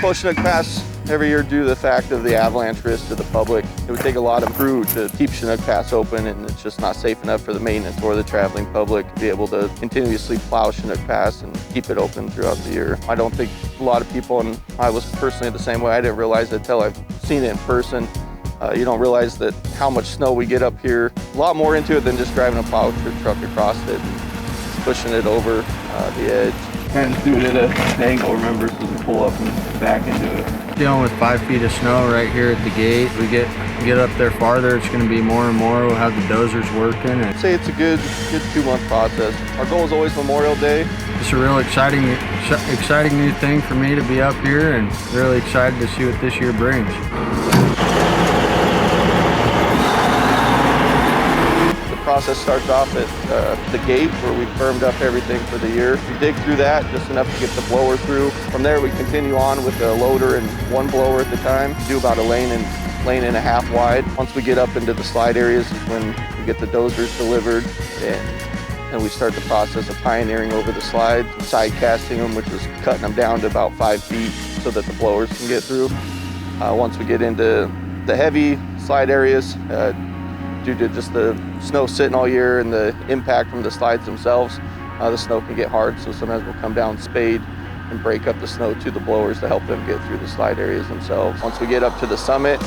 close Chinook Pass every year due to the fact of the avalanche risk to the public. It would take a lot of crew to keep Chinook Pass open, and it's just not safe enough for the maintenance or the traveling public to be able to continuously plow Chinook Pass and keep it open throughout the year. I don't think a lot of people, and I was personally the same way, I didn't realize it until I've seen it in person. You don't realize that how much snow we get up here. A lot more into it than just driving a plow truck across it and pushing it over the edge. Kind of do it at an angle, remember, so we pull up and back into it. Dealing with 5 feet of snow right here at the gate. We get up there farther, it's going to be more and more. We'll have the dozers working. I'd say it's a good 2-month process. Our goal is always Memorial Day. It's a real exciting new thing for me to be up here, and really excited to see what this year brings. The process starts off at the gate where we firmed up everything for the year. We dig through that just enough to get the blower through. From there we continue on with a loader and 1 blower at the time. We do about a lane and a half wide. Once we get up into the slide areas is when we get the dozers delivered, and we start the process of pioneering over the slides, side casting them, which is cutting them down to about 5 feet so that the blowers can get through. Once we get into the heavy slide areas, due to just the snow sitting all year and the impact from the slides themselves, the snow can get hard, so sometimes we'll come down spade and break up the snow to the blowers to help them get through the slide areas themselves. Once we get up to the summit,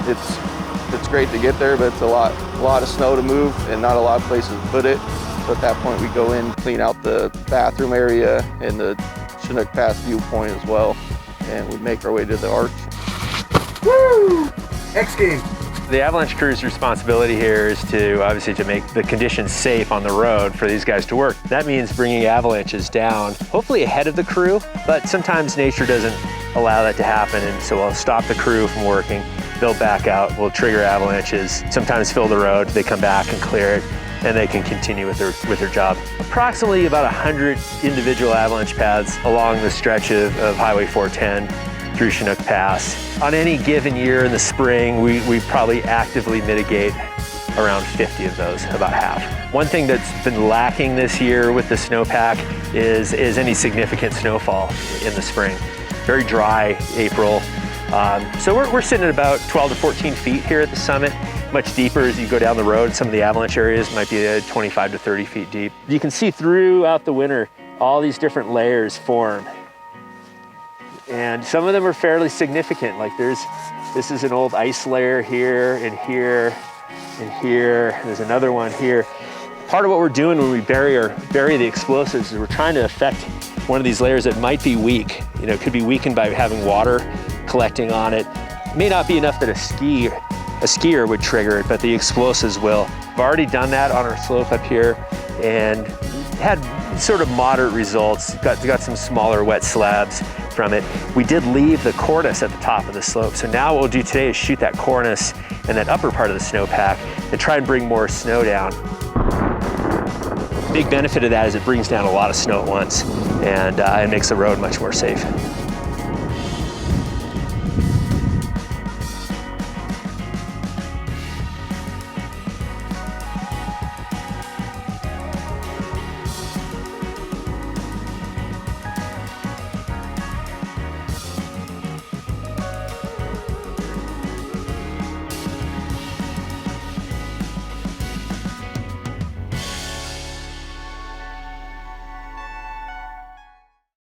it's great to get there, but it's a lot of snow to move and not a lot of places to put it. So at that point we go in, clean out the bathroom area and the Chinook Pass viewpoint as well, and we make our way to the arch. Woo! X Games. The avalanche crew's responsibility here is to obviously to make the conditions safe on the road for these guys to work. That means bringing avalanches down, hopefully ahead of the crew, but sometimes nature doesn't allow that to happen, and so we'll stop the crew from working. They'll back out, we'll trigger avalanches, sometimes fill the road, they come back and clear it, and they can continue with their job. Approximately about 100 individual avalanche paths along the stretch of Highway 410 through Chinook Pass. On any given year in the spring, we probably actively mitigate around 50 of those, about half. One thing that's been lacking this year with the snowpack is any significant snowfall in the spring. Very dry April. So we're sitting at about 12 to 14 feet here at the summit. Much deeper as you go down the road. Some of the avalanche areas might be 25 to 30 feet deep. You can see throughout the winter, all these different layers form. And some of them are fairly significant. Like this is an old ice layer here and here and here. There's another one here. Part of what we're doing when we bury the explosives is we're trying to affect one of these layers that might be weak. You know, it could be weakened by having water collecting on it. It may not be enough that a skier would trigger it, but the explosives will. We've already done that on our slope up here and had sort of moderate results. Got some smaller wet slabs from it. We did leave the cornice at the top of the slope. So now what we'll do today is shoot that cornice and that upper part of the snowpack and try and bring more snow down. Big benefit of that is it brings down a lot of snow at once, and it makes the road much more safe.